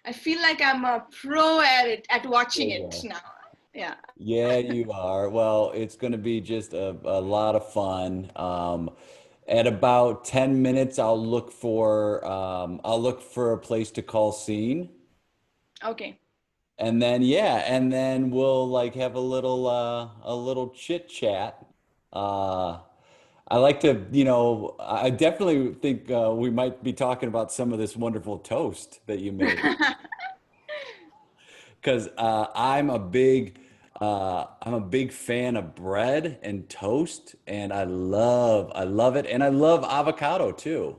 I feel like I'm a pro at it, at watching it Yeah. now. Yeah. Yeah, you are. Well, it's going to be just a lot of fun. At about 10 minutes, I'll look for a place to call scene. Okay. And then yeah, and then we'll like have a little chit chat. Uh I like to, I definitely think we might be talking about some of this wonderful toast that you made. Because I'm a big fan of bread and toast, and I love it, and I love avocado too.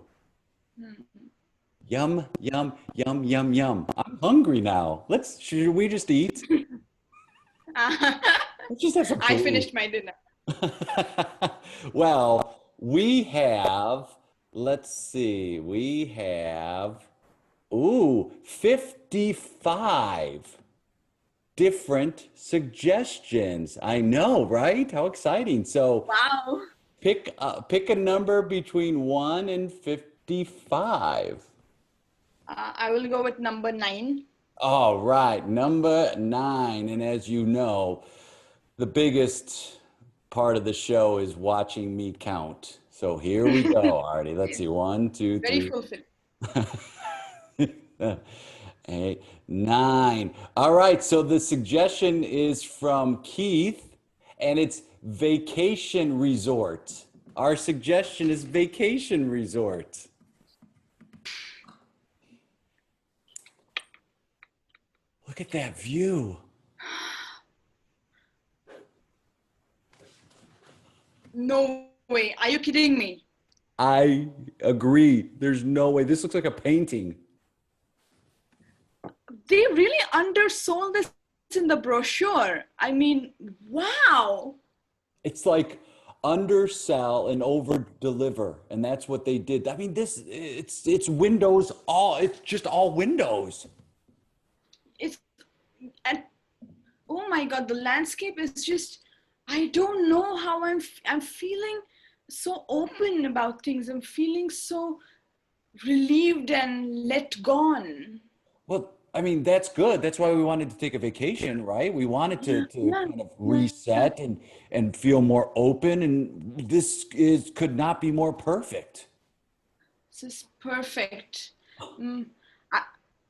Yum, yum, yum, yum, yum. I'm hungry now. Should we just eat? Let's just have some I food. finished my dinner. Well, we have, let's see, we have, 55 different suggestions. I know, right? How exciting. So Wow. pick a number between 1 and 55. I will go with number 9. All right, number 9. And as you know, the biggest part of the show is watching me count. So here we go, Artie. Let's see. One, two, Very three, fulfilled. 8, 9. All right. So the suggestion is from Keith, and it's vacation resort. Our suggestion is vacation resort. Look at that view. No way. Are you kidding me? I agree. There's no way. This looks like a painting. They really undersold this in the brochure. I mean, wow. It's like undersell and over deliver, and that's what they did. I mean, it's windows all. It's just all windows. It's and oh my God, the landscape is just. I don't know how I'm feeling so open about things. I'm feeling so relieved and let gone. Well, I mean, that's good. That's why we wanted to take a vacation, right? We wanted Yeah, to yeah, kind of yeah. reset and feel more open, and this is could not be more perfect. This is perfect. Mm, I,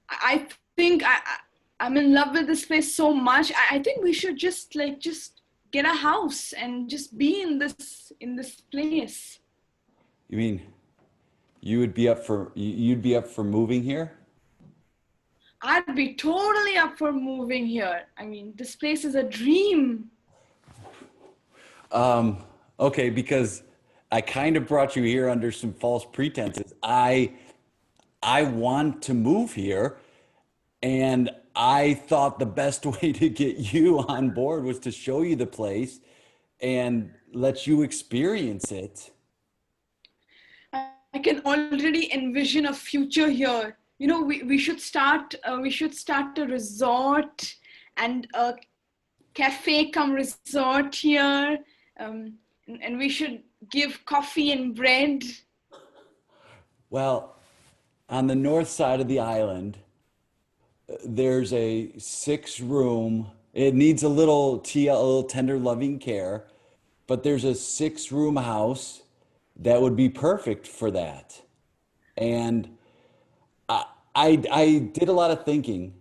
I think I'm in love with this place so much. I think we should just get a house and just be in this place. You mean you'd be up for moving here? I'd be totally up for moving here. I mean, this place is a dream. Okay, because I kind of brought you here under some false pretenses. I want to move here, and I thought the best way to get you on board was to show you the place and let you experience it. I can already envision a future here. You know, we should start a resort and a cafe come resort here, and we should give coffee and bread. Well, on the north side of the island, there's a 6 room. It needs a little tender loving care, but there's a 6 room house that would be perfect for that. And I did a lot of thinking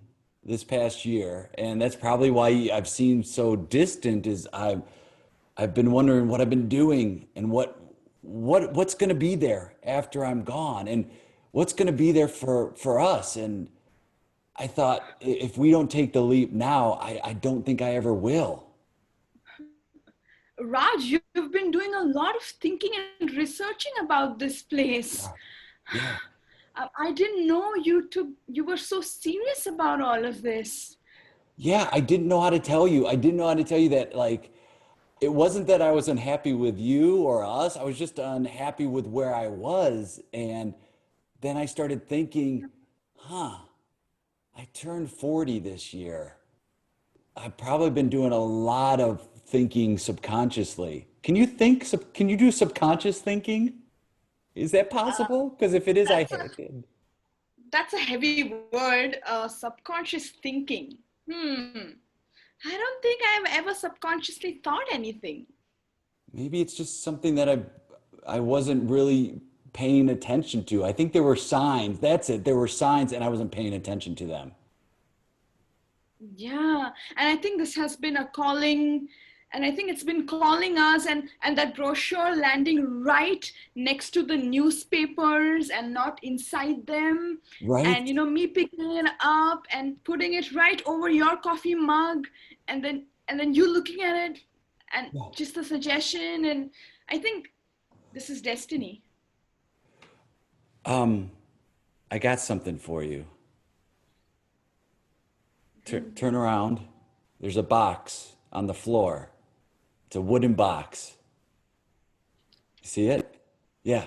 this past year, and that's probably why I've seemed so distant. I've been wondering what I've been doing and what's going to be there after I'm gone, and what's going to be there for us. And I thought if we don't take the leap now, I don't think I ever will. Raj, you've been doing a lot of thinking and researching about this place. Yeah. I didn't know you were so serious about all of this. Yeah, I didn't know how to tell you. I didn't know how to tell you that, like, it wasn't that I was unhappy with you or us. I was just unhappy with where I was. And then I started thinking, huh, I turned 40 this year. I've probably been doing a lot of thinking subconsciously. Can you do subconscious thinking? Is that possible? Because if it is, I That's hate it. that's a heavy word, subconscious thinking. I don't think I've ever subconsciously thought anything. Maybe it's just something that I wasn't really paying attention to. I think there were signs. That's it. There were signs and I wasn't paying attention to them. Yeah, and I think this has been a calling, and I think it's been calling us, and that brochure landing right next to the newspapers and not inside them, Right? and me picking it up and putting it right over your coffee mug, and then you looking at it, and Yeah. just a suggestion, and I think this is destiny. Um, I got something for you. Turn around. There's a box on the floor. It's a wooden box. You see it? Yeah.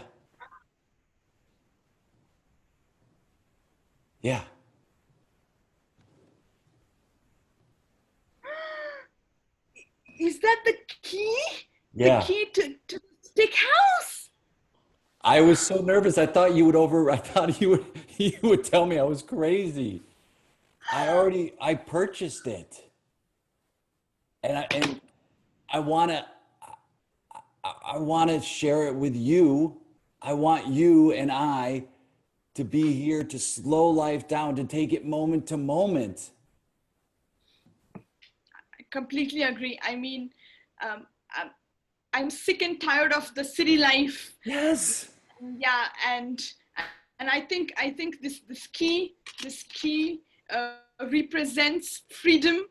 Yeah. Is that the key? The Yeah. key to the stick house? I was so nervous. I thought you would tell me I was crazy. I purchased it. And I want to I want to share it with you. I want you and I to be here to slow life down, to take it moment to moment. Completely agree. I mean, um, I'm, I'm sick and tired of the city life. Yes. Yeah, and I think this key represents freedom,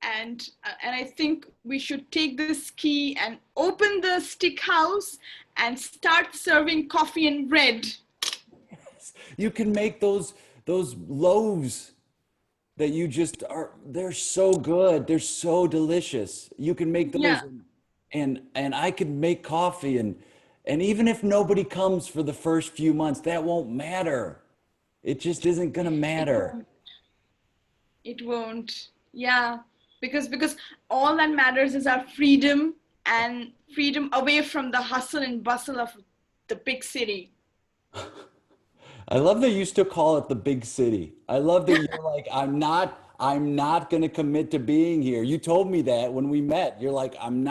and I think we should take this key and open the stick house and start serving coffee and bread. You can make those loaves that you just are they're so good. They're so delicious. You can make those Yeah, and I could make coffee and even if nobody comes for the first few months, that won't matter. It just isn't gonna it matter. won't. It won't. Yeah, because all that matters is our freedom, and freedom away from the hustle and bustle of the big city. I love that you still call it the big city. I love that you're like, I'm not gonna commit to being here. You told me that when we met. You're like, I'm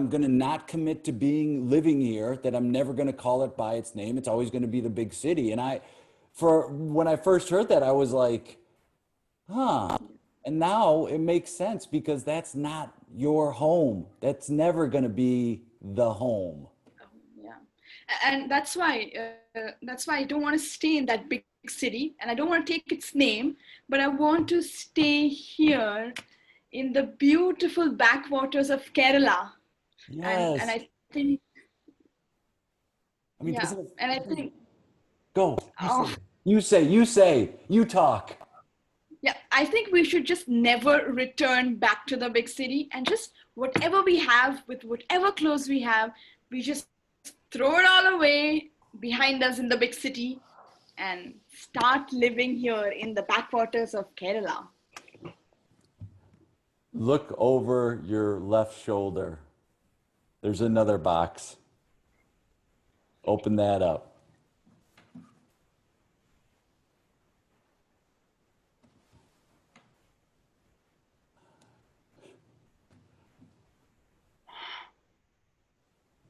gonna not commit to being living here, that I'm never gonna call it by its name. It's always gonna be the big city. And for when I first heard that, I was like, huh. And now it makes sense because that's not your home. That's never gonna be the home. Yeah, and that's why I don't want to stay in that big city, and I don't want to take its name, but I want to stay here in the beautiful backwaters of Kerala, and Yes. I think, I mean, yeah, doesn't it, and I think, go. You oh, say. You talk. yeah, I think we should just never return back to the big city, and just whatever we have, with whatever clothes we have, we just throw it all away behind us in the big city and start living here in the backwaters of Kerala. Look over your left shoulder. There's another box. Open that up.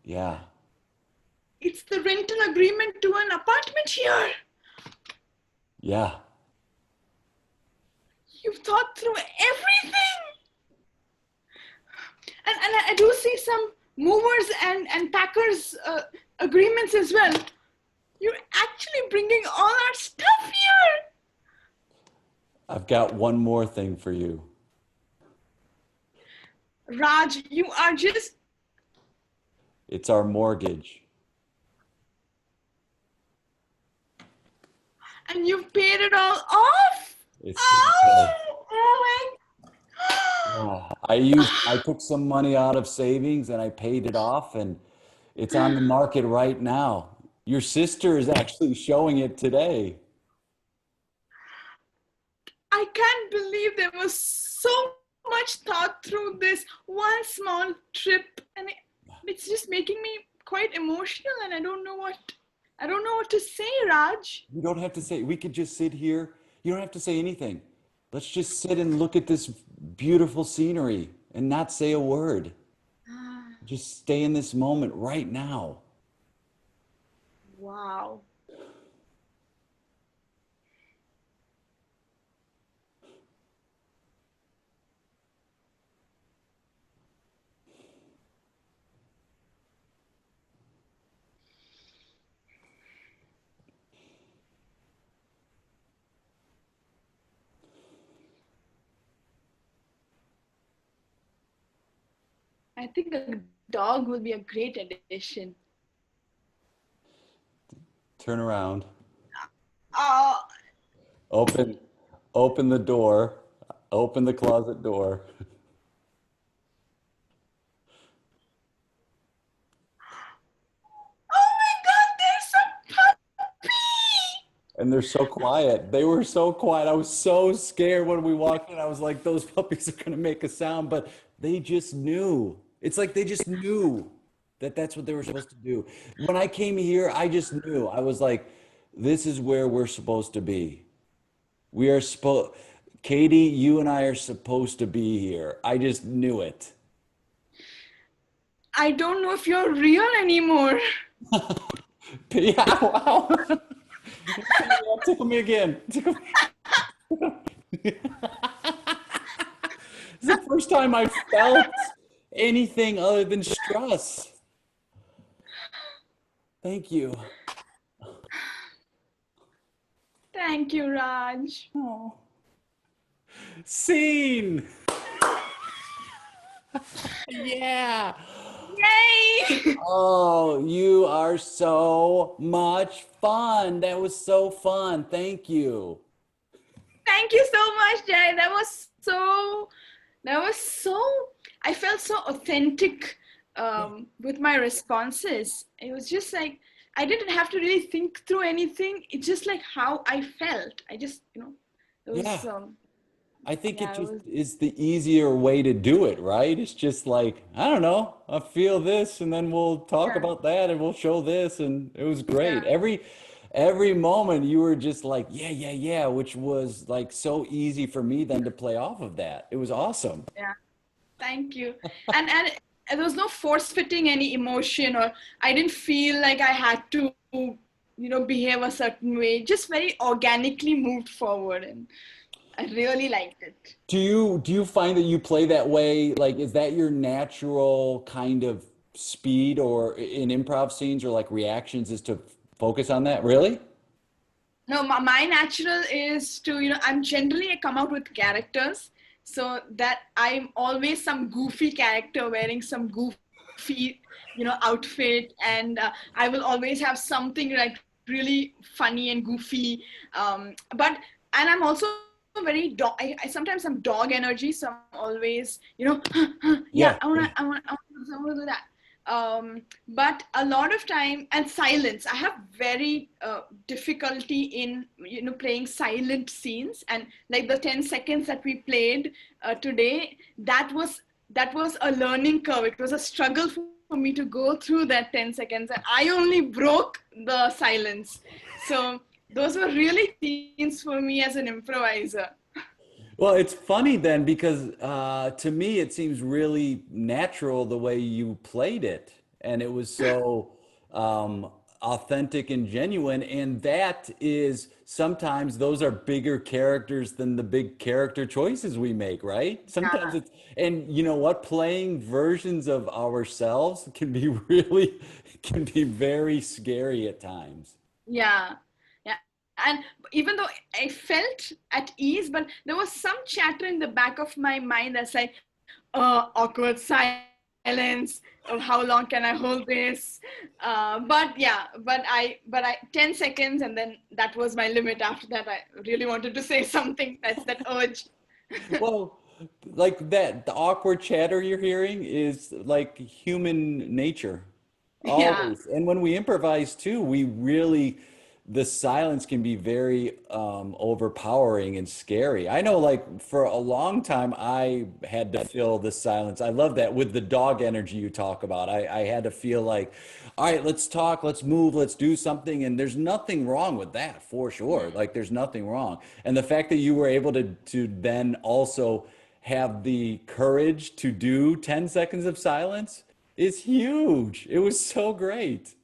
Yeah. It's the rental agreement to an apartment here. Yeah. You've thought through everything. And I do see some movers and packers agreements as well. You're actually bringing all our stuff here. I've got one more thing for you. Raj, you are just, It's our mortgage. and you've paid it all off. It's Oh, oh I took some money out of savings and I paid it off and it's on the market right now. Your sister is actually showing it today. I can't believe there was so much thought through this one small trip, and it's just making me quite emotional, and I don't know I don't know what to say, Raj. You don't have to say, we could just sit here. You don't have to say anything. Let's just sit and look at this beautiful scenery and not say a word. Just stay in this moment right now. Wow. I think a dog will be a great addition. Turn around. Oh, Open, open the door. Open the closet door. oh my God, there's a puppy! And they're so quiet. They were so quiet. I was so scared when we walked in. I was like, those puppies are going to make a sound, but they just knew. It's like they just knew that that's what they were supposed to do. When I came here, I just knew. I was like, this is where we're supposed to be. We are supposed, Katie, you and I are supposed to be here. I just knew it. I don't know if you're real anymore. Yeah, wow. Tickle me again. Tickle me. It's the first time I felt anything other than stress. Thank you. Thank you, Raj. Oh. Scene. Yeah. Yay! Oh, you are so much fun. That was so fun. Thank you. Thank you so much, Jay. I felt so authentic with my responses. It was just like, I didn't have to really think through anything. It's just like how I felt. I just, it Yeah. was, I think it yeah, it just was, is the easier way to do it, right? It's just like, I don't know, I feel this and then we'll talk yeah, about that and we'll show this and it was great. yeah, Every moment you were just like, yeah, yeah, yeah, which was like so easy for me then to play off of that. It was awesome. yeah. Thank you. And there was no force fitting any emotion, or I didn't feel like I had to, behave a certain way. Just very organically moved forward, and I really liked it. Do you find that you play that way? Like, is that your natural kind of speed or in improv scenes or like reactions is to focus on that? Really? No, my natural is to, I'm generally, I come out with characters, so that I'm always some goofy character wearing some goofy, outfit, and I will always have something like really funny and goofy. But and I'm also very dog. I sometimes I'm dog energy, so I'm always, yeah, Yeah. I wanna do that. But a lot of time, and silence, I have very difficulty in playing silent scenes, and like the 10 seconds that we played today, that was a learning curve. It was a struggle for me to go through that 10 seconds, and I only broke the silence. So those were really scenes for me as an improviser. Well, it's funny then because to me it seems really natural the way you played it, and it was so authentic and genuine. And that is sometimes those are bigger characters than the big character choices we make, right? Sometimes Yeah. it's, and you know what, playing versions of ourselves can be really can be very scary at times. Yeah, yeah. And even though I felt at ease, but there was some chatter in the back of my mind that's like, awkward silence. How long can I hold this? But yeah, but I 10 seconds, and then that was my limit. After that, I really wanted to say something. That's that urge. Well, like that, the awkward chatter you're hearing is like human nature, Yeah, always. And when we improvise too, we really the silence can be very overpowering and scary. I know, like, for a long time, I had to fill the silence. I love that with the dog energy you talk about. I had to feel like, all right, let's talk, let's move, let's do something. And there's nothing wrong with that for sure. Like, there's nothing wrong. And the fact that you were able to then also have the courage to do 10 seconds of silence is huge. It was so great.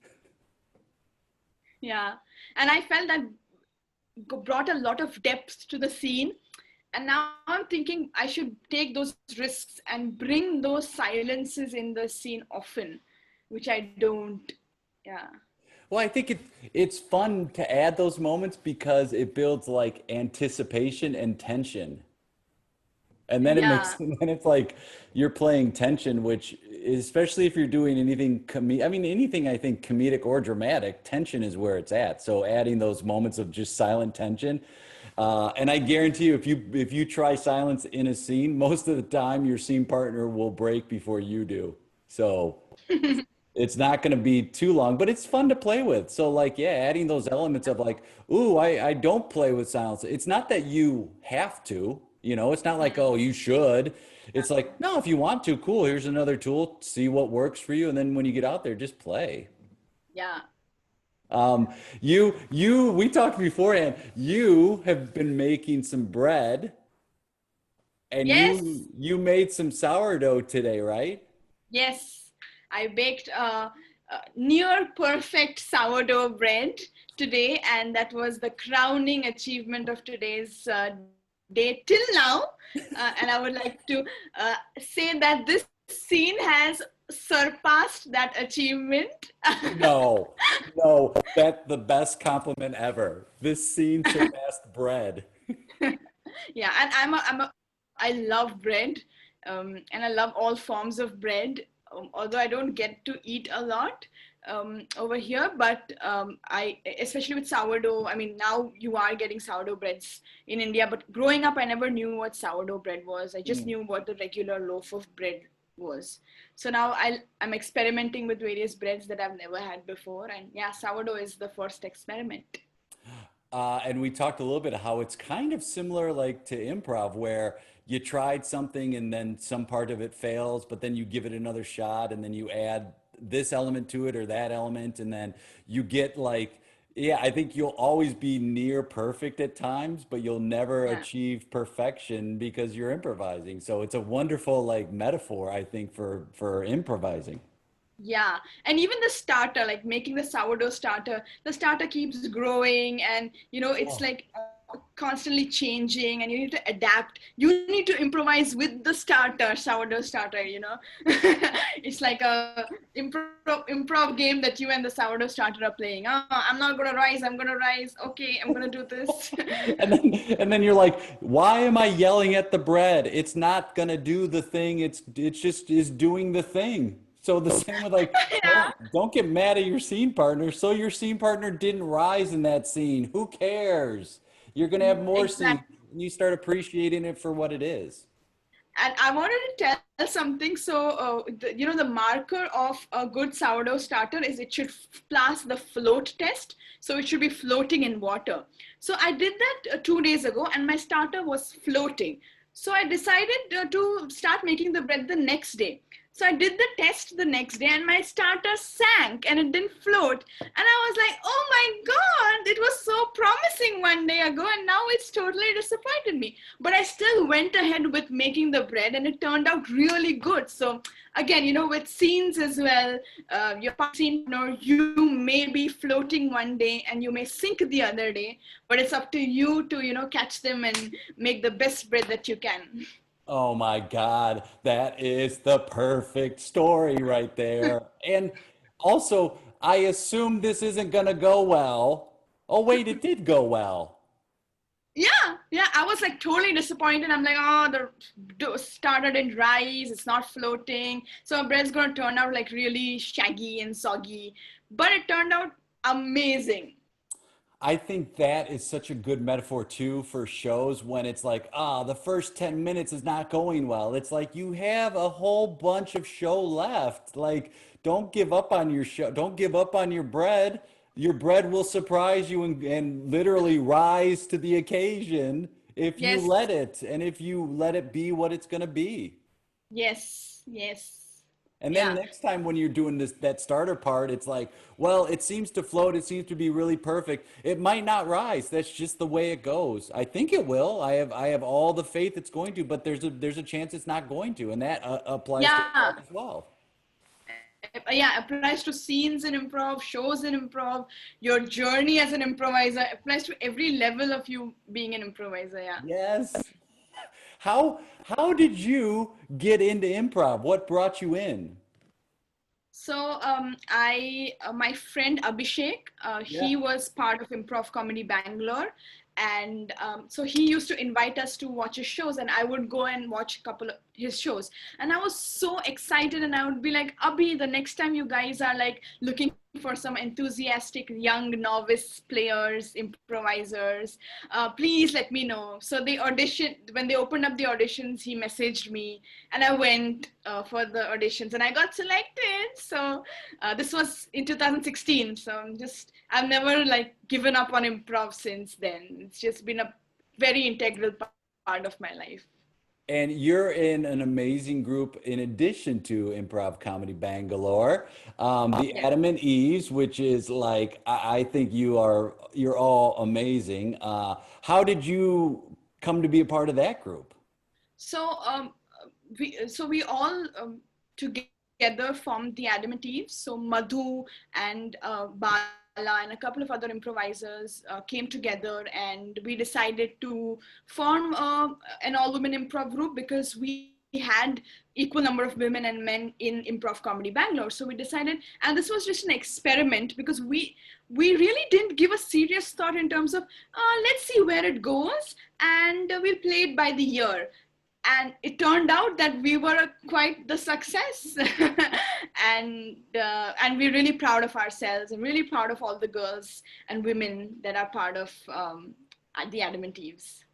Yeah. And I felt that brought a lot of depth to the scene. And now I'm thinking I should take those risks and bring those silences in the scene often, which I don't. Yeah. Well, I think it's fun to add those moments because it builds like anticipation and tension. And then it makes, Yeah. and then it's like you're playing tension, which especially if you're doing anything I mean, anything I think comedic or dramatic, tension is where it's at. So adding those moments of just silent tension. And I guarantee you, if you try silence in a scene, most of the time your scene partner will break before you do. So it's not going to be too long, but it's fun to play with. So like, yeah, adding those elements of like, ooh, I don't play with silence. It's not that you have to, it's not like, oh, you should. It's like, no, if you want to, cool. Here's another tool. See what works for you. And then when you get out there, just play. Yeah. Um, we talked beforehand. You have been making some bread and Yes. you made some sourdough today, right? Yes. I baked a near perfect sourdough bread today, and that was the crowning achievement of today's day till now. And I would like to say that this scene has surpassed that achievement. No, no, that's the best compliment ever. This scene surpassed bread. Yeah, and I love bread, and I love all forms of bread. Although I don't get to eat a lot over here, but I, especially with sourdough. I mean, now you are getting sourdough breads in India, but growing up, I never knew what sourdough bread was. I just Mm. knew what the regular loaf of bread was. So now I'm experimenting with various breads that I've never had before, and yeah, sourdough is the first experiment. And we talked a little bit how it's kind of similar like to improv where you tried something and then some part of it fails, but then you give it another shot and then you add this element to it or that element and then you get like yeah, I think you'll always be near perfect at times, but you'll never Yeah. achieve perfection because you're improvising. So it's a wonderful like metaphor, I think, for improvising. Yeah, and even the starter, like making the starter keeps growing, and it's Oh. like constantly changing, and you need to adapt. You need to improvise with the sourdough starter. It's like a improv game that you and the sourdough starter are playing. Oh, I'm not gonna rise. I'm gonna rise. Okay, I'm gonna do this. And then you're like, why am I yelling at the bread? It's not gonna do the thing. It's just is doing the thing. So the same with like, Yeah, don't get mad at your scene partner. So your scene partner didn't rise in that scene. Who cares? You're gonna have more scenes exactly. and you start appreciating it for what it is. And I wanted to tell something. So, the marker of a good sourdough starter is it should pass the float test. So it should be floating in water. So I did that 2 days ago, and my starter was floating. So I decided to start making the bread the next day. So I did the test the next day, and my starter sank and it didn't float. And I was like, oh my God, it was so promising one day ago, and now it's totally disappointed me. But I still went ahead with making the bread, and it turned out really good. So again, with scenes as well, your scene partner, you may be floating one day and you may sink the other day, but it's up to you to catch them and make the best bread that you can. Oh my God, that is the perfect story right there. And also, I assume this isn't gonna go well. Oh wait, it did go well. Yeah, I was like totally disappointed. I'm like, oh, the starter didn't rise, it's not floating, so our bread's gonna turn out like really shaggy and soggy, but it turned out amazing. I think that is such a good metaphor too for shows when it's like, the first 10 minutes is not going well. It's like you have a whole bunch of show left. Like, don't give up on your show. Don't give up on your bread. Your bread will surprise you and literally rise to the occasion if you Yes, let it, and if you let it be what it's going to be. yes, yes. And then Yeah. next time when you're doing this that starter part, it's like, well, it seems to float, it seems to be really perfect. It might not rise. That's just the way it goes. I think it will. I have all the faith it's going to, but there's a chance it's not going to, and that applies to Yeah. improv as well. Yeah, applies to scenes in improv, shows in improv, your journey as an improviser, applies to every level of you being an improviser. Yeah. Yes. How did you get into improv? What brought you in? So I my friend Abhishek, Yeah. he was part of Improv Comedy Bangalore, and so he used to invite us to watch his shows, and I would go and watch a couple of his shows, and I was so excited, and I would be like, Abhi, the next time you guys are like looking for some enthusiastic young novice players, improvisers, please let me know. So they auditioned, when they opened up the auditions, he messaged me, and I went for the auditions, and I got selected. So this was in 2016. So I've never like given up on improv since then. It's just been a very integral part of my life. And you're in an amazing group in addition to Improv Comedy Bangalore, the Yeah. Adamant Eves, which is like I think you're all amazing. How did you come to be a part of that group? So we all together formed the Adamant Eves. So Madhu and Bala and a couple of other improvisers came together, and we decided to form an all-women improv group because we had equal number of women and men in Improv Comedy Bangalore. So we decided, and this was just an experiment because we really didn't give a serious thought in terms of let's see where it goes, and we'll play it by the year. And it turned out that we were quite the success. And we're really proud of ourselves and really proud of all the girls and women that are part of the Adamant Eves.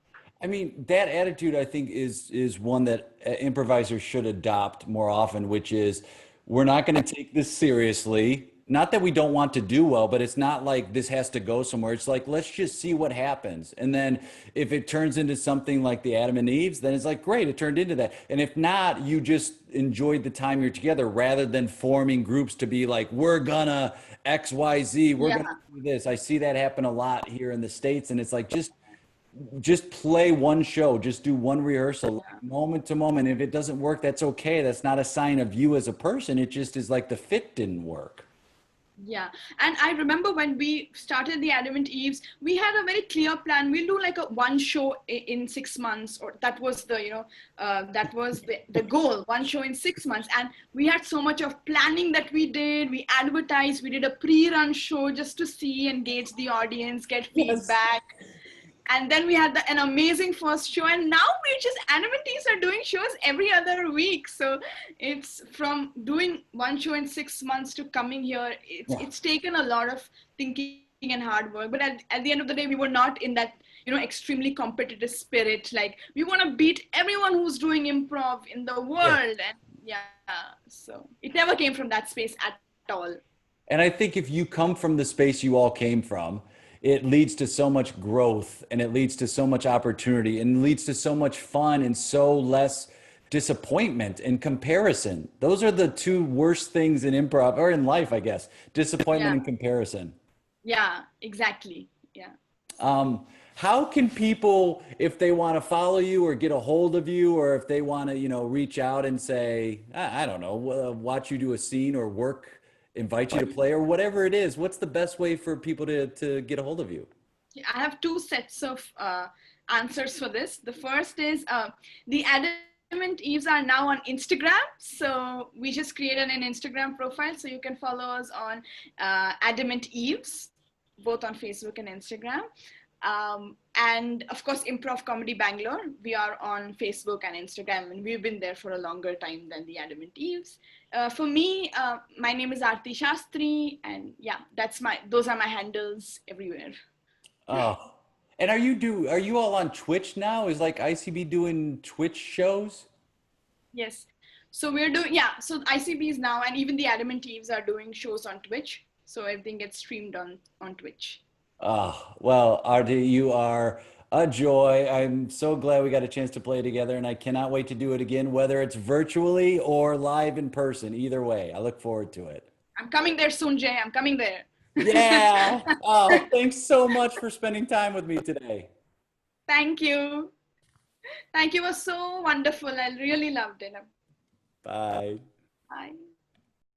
I mean, that attitude I think is one that improvisers should adopt more often, which is we're not going to take this seriously. Not that we don't want to do well, but it's not like this has to go somewhere. It's like let's just see what happens. And then if it turns into something like the Adam and Eve's, then it's like great, it turned into that. And if not, you just enjoyed the time you're together rather than forming groups to be like, we're gonna XYZ, we're gonna Yeah, do this. I see that happen a lot here in the States, and it's like just play one show, just do one rehearsal, like, moment to moment. If it doesn't work, that's okay. That's not a sign of you as a person. It just is like the fit didn't work. yeah. And I remember when we started the Adamant Eves, we had a very clear plan. We'll do like a one show in 6 months, or that was that was the goal, one show in 6 months. And we had so much of planning that we did. We advertised, we did a pre-run show just to see, engage the audience, get Yes. feedback. And then we had an amazing first show, and now we're just animatees are doing shows every other week. So it's from doing one show in 6 months to coming here, Yeah. it's taken a lot of thinking and hard work, but at the end of the day we were not in that extremely competitive spirit, like we want to beat everyone who's doing improv in the Yeah. world. And yeah, so it never came from that space at all. And I think if you come from the space you all came from, it leads to so much growth and it leads to so much opportunity and leads to so much fun and so less disappointment and comparison. Those are the two worst things in improv or in life, I guess. Disappointment Yeah, and comparison. yeah, exactly. Yeah. How can people, if they want to follow you or get a hold of you, or if they want to, reach out and say, I don't know, watch you do a scene or work, invite you to play or whatever it is, what's the best way for people to get a hold of you? I have two sets of answers for this. The first is the Adamant Eves are now on Instagram. So we just created an Instagram profile. So you can follow us on Adamant Eves, both on Facebook and Instagram. And of course, Improv Comedy Bangalore. We are on Facebook and Instagram, and we've been there for a longer time than the Adamant Eves. For me, my name is Aarti Shastry, and yeah, those are my handles everywhere. Oh, and are you all on Twitch now? Is like ICB doing Twitch shows? Yes. So we're doing, yeah. So ICBs now, and even the Adamant Eves are doing shows on Twitch. so everything gets streamed on Twitch. Oh, well, Aarti, you are a joy. I'm so glad we got a chance to play together, and I cannot wait to do it again, whether it's virtually or live in person. Either way, I look forward to it. I'm coming there soon, Jay. I'm coming there. Yeah. Oh, thanks so much for spending time with me today. Thank you. Thank you. It was so wonderful. I really loved it. Bye.